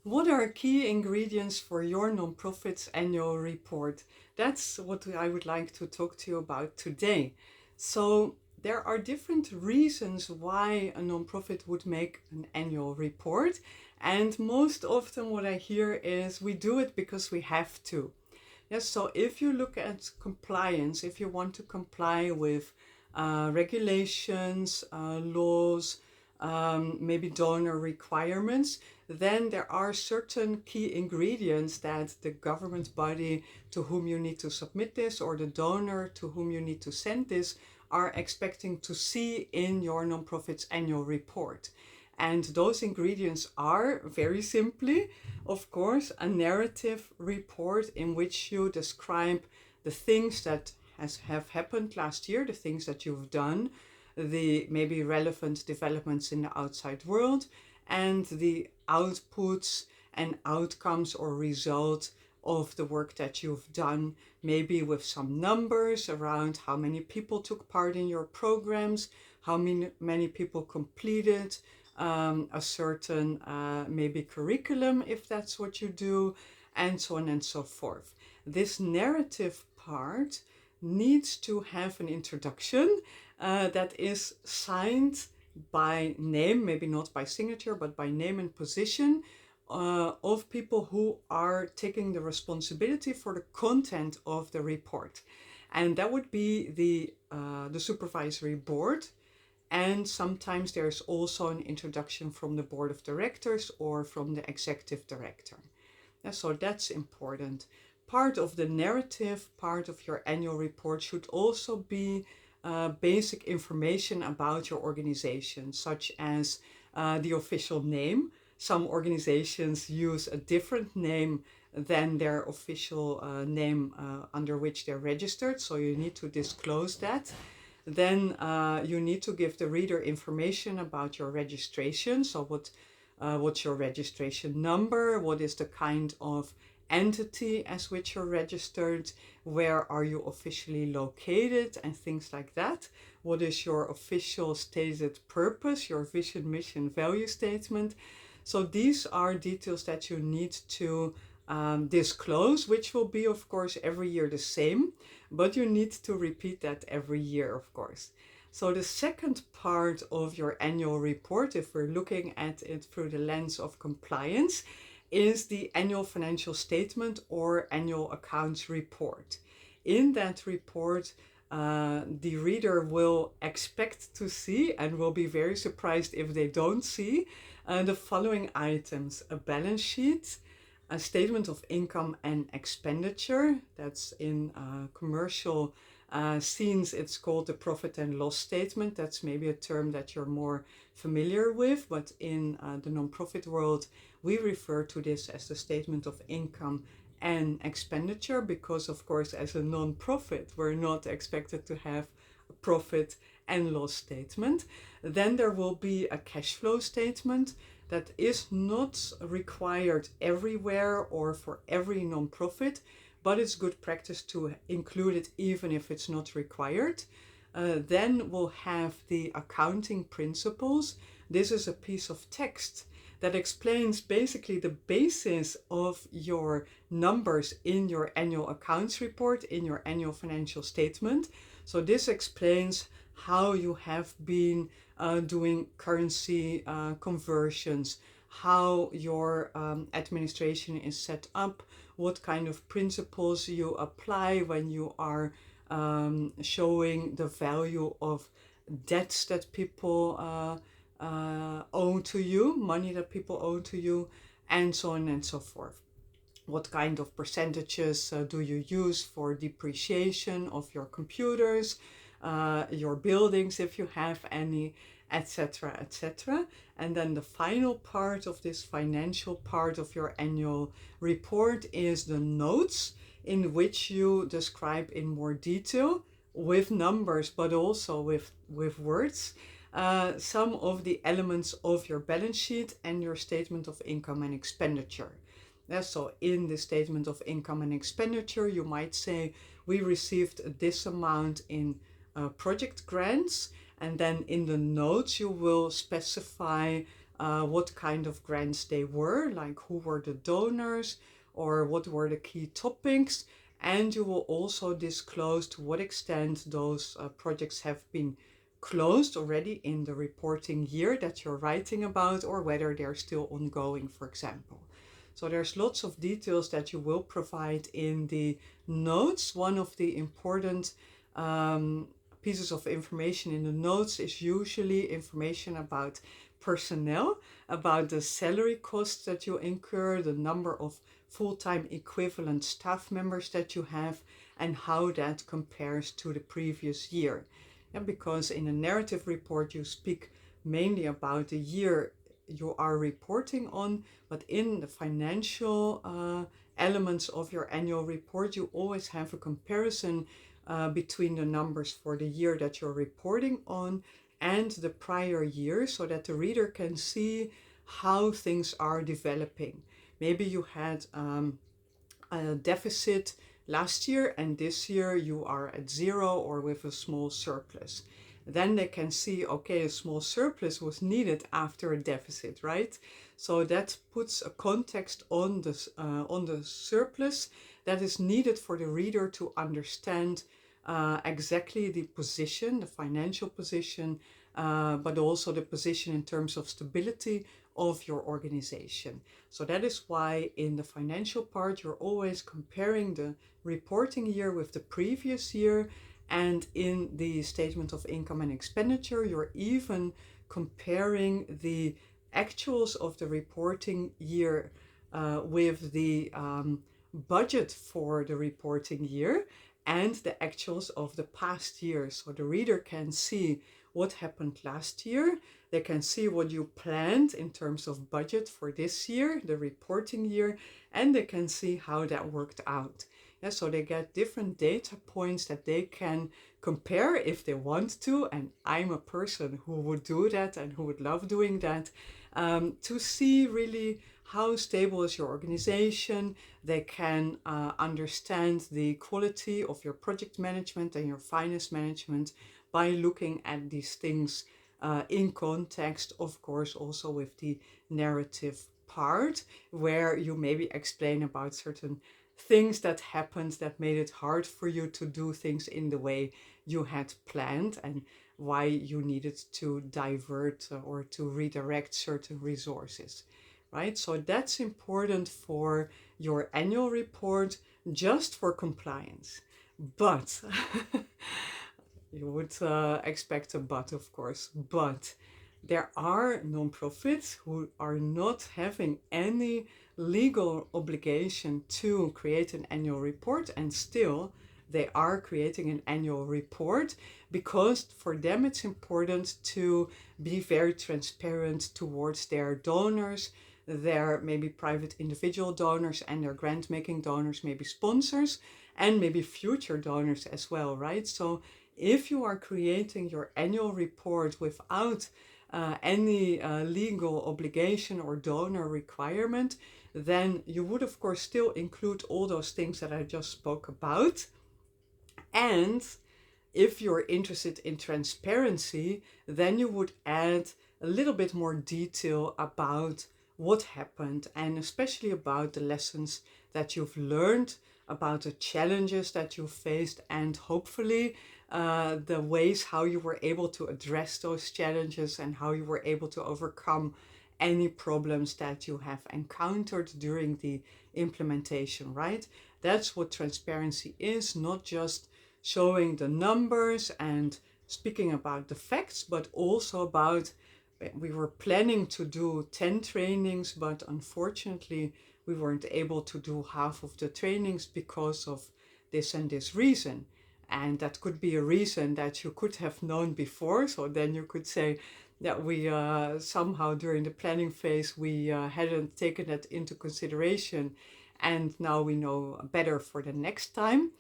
What are key ingredients for your nonprofit's annual report? That's what I would like to talk to you about today. So, there are different reasons why a nonprofit would make an annual report, and most often what I hear is we do it because we have to. Yes, so if you look at compliance, if you want to comply with regulations, laws, maybe donor requirements, then there are certain key ingredients that the government body to whom you need to submit this or the donor to whom you need to send this are expecting to see in your nonprofit's annual report. And those ingredients are, very simply, of course, a narrative report in which you describe the things that have happened last year, the things that you've done, the maybe relevant developments in the outside world, and the outputs and outcomes or results of the work that you've done, maybe with some numbers around how many people took part in your programs, how many people completed a certain maybe curriculum if that's what you do, and so on and so forth. This narrative part needs to have an introduction that is signed by name, maybe not by signature, but by name and position of people who are taking the responsibility for the content of the report. And that would be the supervisory board. And sometimes there's also an introduction from the board of directors or from the executive director. Yeah, so that's important. Part of the narrative, part of your annual report should also be basic information about your organization, such as the official name. Some organizations use a different name than their official name under which they're registered, so you need to disclose that. Then you need to give the reader information about your registration. So what's your registration number? What is the kind of entity as which you're registered? Where are you officially located? And things like that. What is your official stated purpose, your vision, mission, value statement? So these are details that you need to disclose, which will be, of course, every year the same, but you need to repeat that every year, of course. So the second part of your annual report, if we're looking at it through the lens of compliance, is the annual financial statement or annual accounts report. In that report, the reader will expect to see and will be very surprised if they don't see the following items: a balance sheet, a statement of income and expenditure. That's in commercial scenes, it's called the profit and loss statement. That's maybe a term that you're more familiar with, but in the nonprofit world, we refer to this as the statement of income and expenditure because, of course, as a non-profit, we're not expected to have a profit and loss statement. Then there will be a cash flow statement that is not required everywhere or for every nonprofit, but it's good practice to include it even if it's not required. Then we'll have the accounting principles. This is a piece of text that explains basically the basis of your numbers in your annual accounts report, in your annual financial statement. So this explains how you have been doing currency conversions, how your administration is set up, what kind of principles you apply when you are showing the value of debts that people owe to you, money that people owe to you, and so on and so forth. What kind of percentages do you use for depreciation of your computers, your buildings if you have any, etc., etc. And then the final part of this financial part of your annual report is the notes, in which you describe in more detail with numbers but also with words some of the elements of your balance sheet and your statement of income and expenditure. So in the statement of income and expenditure, you might say we received this amount in project grants, and then in the notes you will specify what kind of grants they were, like who were the donors or what were the key topics. And you will also disclose to what extent those projects have been closed already in the reporting year that you're writing about, or whether they're still ongoing, for example. So there's lots of details that you will provide in the notes. One of the important pieces of information in the notes is usually information about personnel, about the salary costs that you incur, the number of full-time equivalent staff members that you have, and how that compares to the previous year. And because in a narrative report you speak mainly about the year you are reporting on, but in the financial elements of your annual report you always have a comparison between the numbers for the year that you're reporting on and the prior year, so that the reader can see how things are developing. Maybe you had a deficit last year and this year you are at zero or with a small surplus. Then they can see, okay, a small surplus was needed after a deficit, right? So that puts a context on the surplus that is needed for the reader to understand exactly the position, the financial position, but also the position in terms of stability of your organization. So that is why in the financial part, you're always comparing the reporting year with the previous year. And in the statement of income and expenditure, you're even comparing the actuals of the reporting year with the budget for the reporting year and the actuals of the past year. So the reader can see what happened last year. They can see what you planned in terms of budget for this year, the reporting year, and they can see how that worked out. Yeah, so they get different data points that they can compare if they want to, and I'm a person who would do that and who would love doing that, to see really how stable is your organization. They can understand the quality of your project management and your finance management by looking at these things in context, of course, also with the narrative part, where you maybe explain about certain things that happened that made it hard for you to do things in the way you had planned and why you needed to divert or to redirect certain resources, right? So that's important for your annual report, just for compliance. But you would expect a but, of course, but there are nonprofits who are not having any legal obligation to create an annual report, and still they are creating an annual report because for them it's important to be very transparent towards their donors, their maybe private individual donors and their grant making donors, maybe sponsors, and maybe future donors as well, right? So if you are creating your annual report without any legal obligation or donor requirement, then you would of course still include all those things that I just spoke about. And if you're interested in transparency, then you would add a little bit more detail about what happened, and especially about the lessons that you've learned, about the challenges that you faced, and hopefully the ways how you were able to address those challenges and how you were able to overcome any problems that you have encountered during the implementation, right? That's what transparency is, not just showing the numbers and speaking about the facts, but also about, we were planning to do 10 trainings, but unfortunately we weren't able to do half of the trainings because of this and this reason. And that could be a reason that you could have known before. So then you could say that we somehow during the planning phase, we hadn't taken that into consideration. And now we know better for the next time.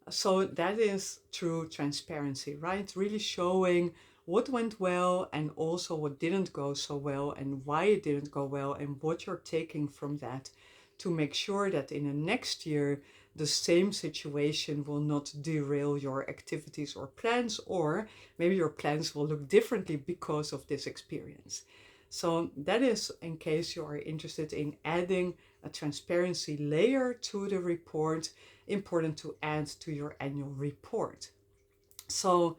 So that is true transparency, right? Really showing what went well and also what didn't go so well and why it didn't go well and what you're taking from that to make sure that in the next year, the same situation will not derail your activities or plans, or maybe your plans will look differently because of this experience. So that is in case you are interested in adding a transparency layer to the report, important to add to your annual report. So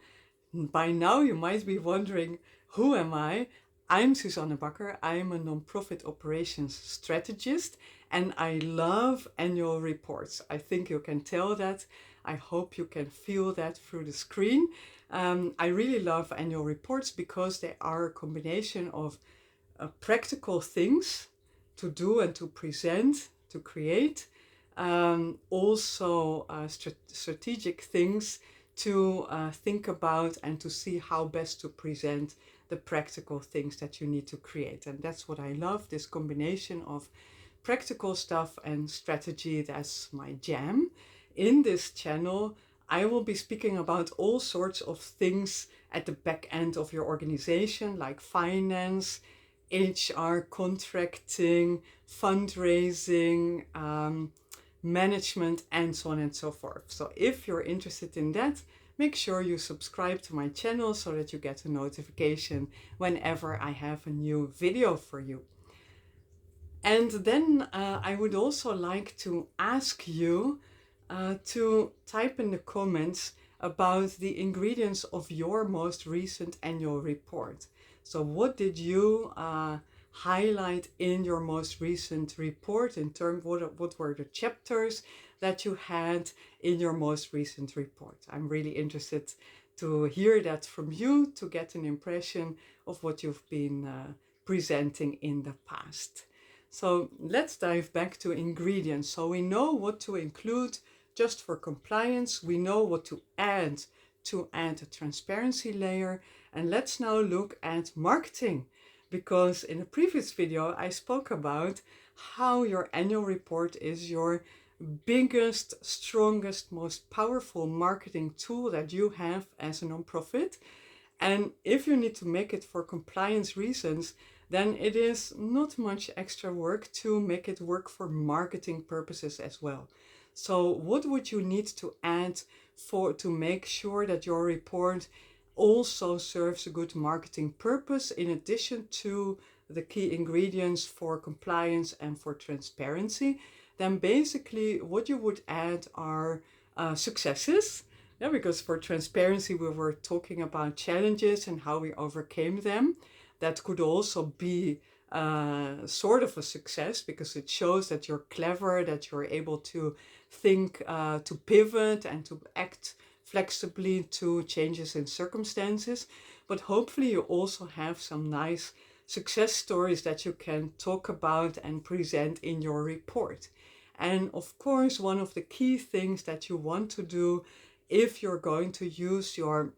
by now you might be wondering, who am I? I'm Suzanne Bakker. I'm a nonprofit operations strategist and I love annual reports. I think you can tell that. I hope you can feel that through the screen. I really love annual reports because they are a combination of practical things to do and to present, to create. Also strategic things to think about and to see how best to present the practical things that you need to create. And that's what I love, this combination of practical stuff and strategy. That's my jam. In this channel, I will be speaking about all sorts of things at the back end of your organization, like finance, HR, contracting, fundraising, management, and so on and so forth. So if you're interested in that, make sure you subscribe to my channel so that you get a notification whenever I have a new video for you. And then I would also like to ask you to type in the comments about the ingredients of your most recent annual report. So what did you highlight in your most recent report in terms what were the chapters that you had in your most recent report? I'm really interested to hear that from you, to get an impression of what you've been presenting in the past. So let's dive back to ingredients. So we know what to include just for compliance. We know what to add a transparency layer. And let's now look at marketing, because in a previous video I spoke about how your annual report is your biggest, strongest, most powerful marketing tool that you have as a nonprofit. And if you need to make it for compliance reasons, then it is not much extra work to make it work for marketing purposes as well. So what would you need to add to make sure that your report also serves a good marketing purpose in addition to the key ingredients for compliance and for transparency? Then basically what you would add are successes. Yeah, because for transparency we were talking about challenges and how we overcame them. That could also be sort of a success because it shows that you're clever, that you're able to think, to pivot and to act flexibly to changes in circumstances. But hopefully you also have some nice success stories that you can talk about and present in your report. And of course, one of the key things that you want to do if you're going to use your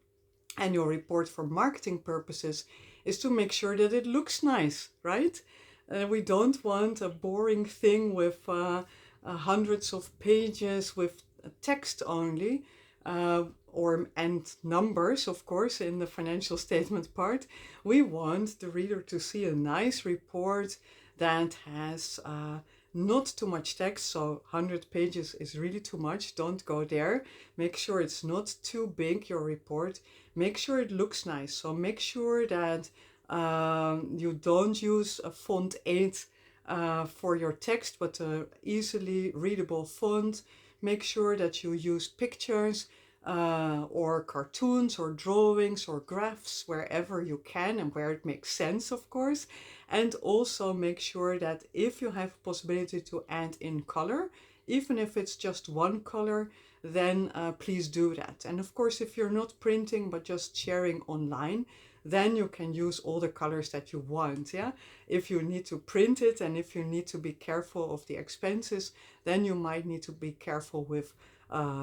annual report for marketing purposes is to make sure that it looks nice, right? We don't want a boring thing with hundreds of pages with text only, and numbers, of course, in the financial statement part. We want the reader to see a nice report that has not too much text. So 100 pages is really too much. Don't go there. Make sure it's not too big, your report. Make sure it looks nice. So make sure that you don't use a font 8 for your text, but an easily readable font. Make sure that you use pictures or cartoons or drawings or graphs wherever you can and where it makes sense, of course. And also make sure that if you have a possibility to add in color, even if it's just one color, then please do that. And of course, if you're not printing but just sharing online, then you can use all the colors that you want. Yeah, if you need to print it and if you need to be careful of the expenses, then you might need to be careful with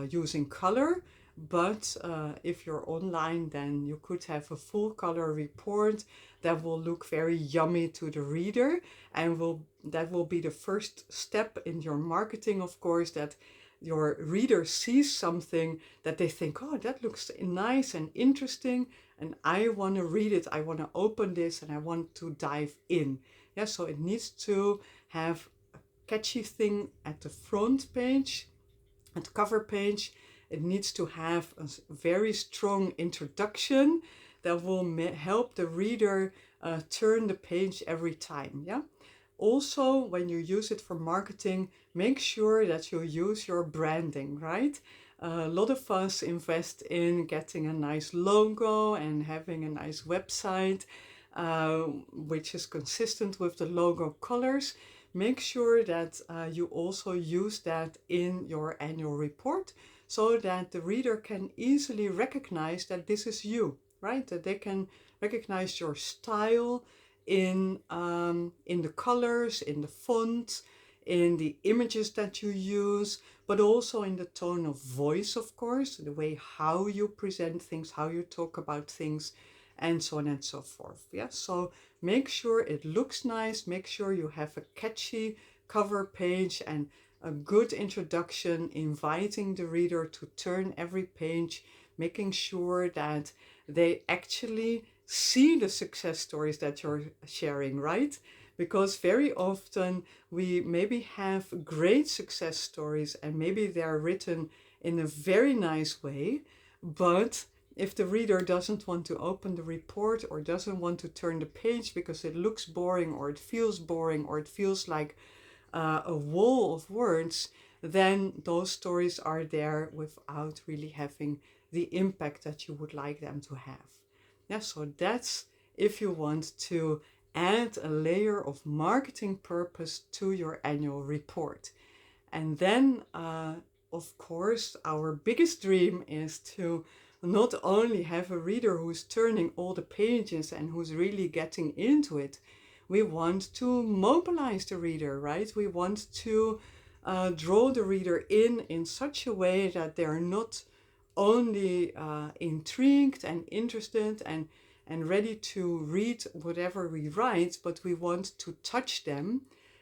using color. But if you're online, then you could have a full color report that will look very yummy to the reader, and that will be the first step in your marketing, of course, that your reader sees something that they think, oh, that looks nice and interesting, and I want to read it, I want to open this, and I want to dive in. Yeah, so it needs to have a catchy thing at the front page, at the cover page. It needs to have a very strong introduction that will help the reader turn the page every time. Yeah. Also, when you use it for marketing, make sure that you use your branding, right? A lot of us invest in getting a nice logo and having a nice website, which is consistent with the logo colors. Make sure that you also use that in your annual report so that the reader can easily recognize that this is you, right? That they can recognize your style in the colors, in the font, in the images that you use, but also in the tone of voice, of course, the way how you present things, how you talk about things, and so on and so forth. Yeah, so make sure it looks nice, make sure you have a catchy cover page and a good introduction, inviting the reader to turn every page, making sure that they actually see the success stories that you're sharing, right? Because very often we maybe have great success stories and maybe they're written in a very nice way, but if the reader doesn't want to open the report or doesn't want to turn the page because it looks boring or it feels like a wall of words, then those stories are there without really having the impact that you would like them to have. Yeah, so that's if you want to add a layer of marketing purpose to your annual report. And then, of course, our biggest dream is to not only have a reader who's turning all the pages and who's really getting into it, we want to mobilize the reader, right? We want to draw the reader in such a way that they're not only intrigued and interested and ready to read whatever we write, but we want to touch them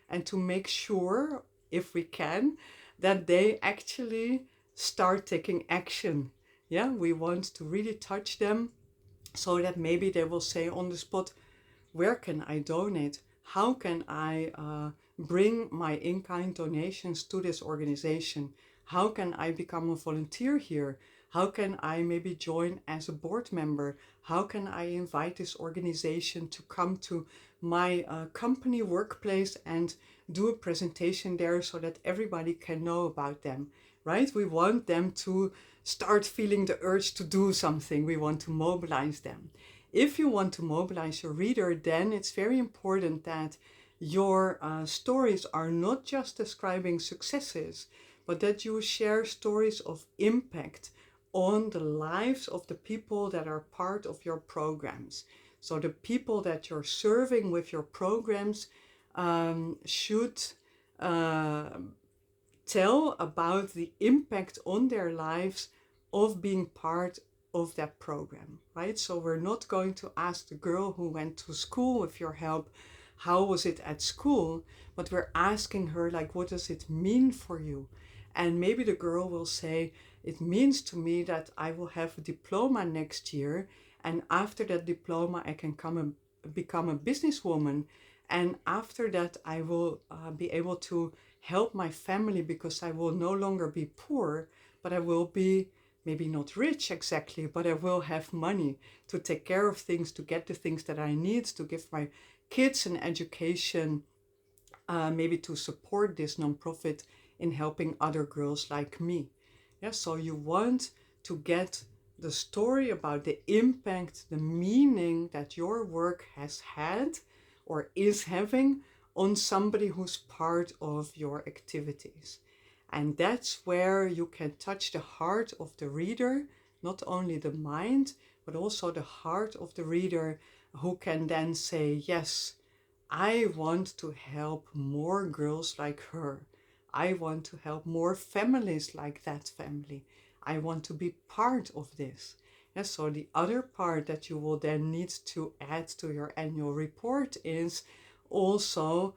and to make sure, if we can, that they actually start taking action. Yeah, we want to really touch them so that maybe they will say on the spot, where can I donate? How can I bring my in-kind donations to this organization? How can I become a volunteer here? How can I maybe join as a board member? How can I invite this organization to come to my company workplace and do a presentation there so that everybody can know about them, right? We want them to start feeling the urge to do something. We want to mobilize them. If you want to mobilize your reader, then it's very important that your stories are not just describing successes, but that you share stories of impact on the lives of the people that are part of your programs. So the people that you're serving with your programs should tell about the impact on their lives of being part of that program, right? So we're not going to ask the girl who went to school with your help, how was it at school? But we're asking her, like, what does it mean for you? And maybe the girl will say, it means to me that I will have a diploma next year. And after that diploma, I can become a businesswoman. And after that, I will be able to help my family because I will no longer be poor, but I will be maybe not rich exactly, but I will have money to take care of things, to get the things that I need, to give my kids an education, maybe to support this nonprofit in helping other girls like me. Yeah, so you want to get the story about the impact, the meaning that your work has had or is having on somebody who's part of your activities. And that's where you can touch the heart of the reader, not only the mind, but also the heart of the reader, who can then say, yes, I want to help more girls like her. I want to help more families like that family. I want to be part of this. Yeah, so the other part that you will then need to add to your annual report is also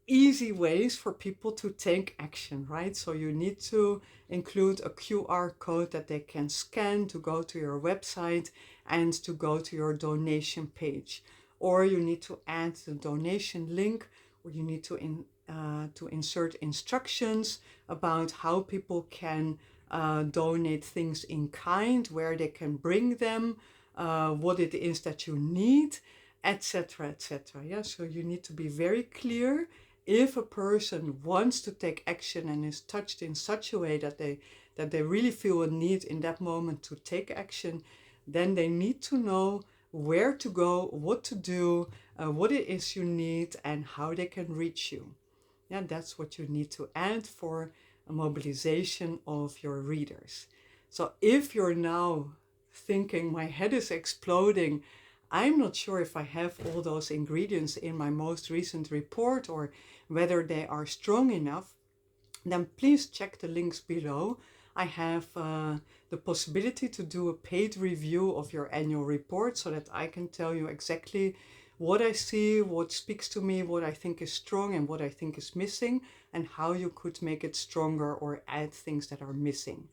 easy ways for people to take action, right? So you need to include a QR code that they can scan to go to your website and to go to your donation page. Or you need to add the donation link, or you need to insert instructions about how people can donate things in kind, where they can bring them, what it is that you need. etc., etc. Yeah, so you need to be very clear. If a person wants to take action and is touched in such a way that they really feel a need in that moment to take action, then they need to know where to go, what to do, what it is you need, and how they can reach you. Yeah, that's what you need to add for a mobilization of your readers. So if you're now thinking, my head is exploding, I'm not sure if I have all those ingredients in my most recent report or whether they are strong enough, then please check the links below. I have the possibility to do a paid review of your annual report so that I can tell you exactly what I see, what speaks to me, what I think is strong and what I think is missing, and how you could make it stronger or add things that are missing.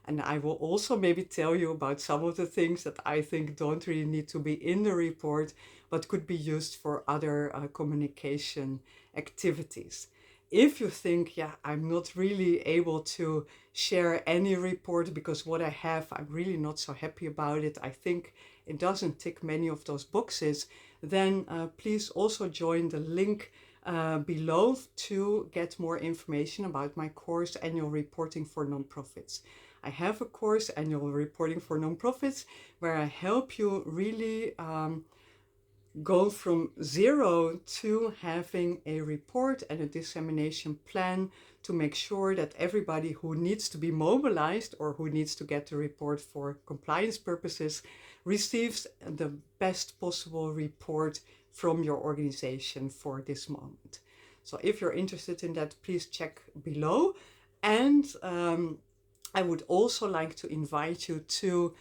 And I will also maybe tell you about some of the things that I think don't really need to be in the report, but could be used for other communication activities. If you think, yeah, I'm not really able to share any report because what I have, I'm really not so happy about it, I think it doesn't tick many of those boxes, then please also join the link below to get more information about my course, Annual Reporting for Nonprofits. I have a course, Annual Reporting for Nonprofits, where I help you really go from zero to having a report and a dissemination plan to make sure that everybody who needs to be mobilized or who needs to get the report for compliance purposes receives the best possible report from your organization for this moment. So if you're interested in that, please check below. And I would also like to invite you to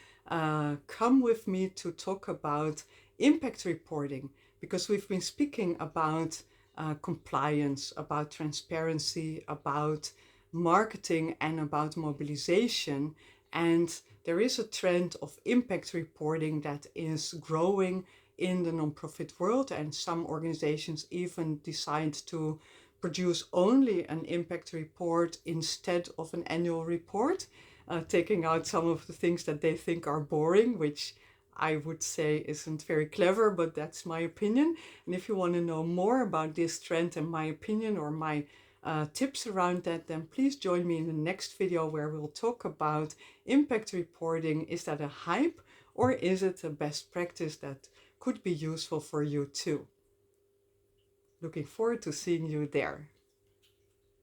come with me to talk about impact reporting, because we've been speaking about compliance, about transparency, about marketing, and about mobilization. And there is a trend of impact reporting that is growing in the nonprofit world, and some organizations even decide to produce only an impact report instead of an annual report, taking out some of the things that they think are boring, which I would say isn't very clever, but that's my opinion. And if you want to know more about this trend and my opinion or my tips around that, then please join me in the next video where we'll talk about impact reporting. Is that a hype or is it a best practice that could be useful for you too? Looking forward to seeing you there.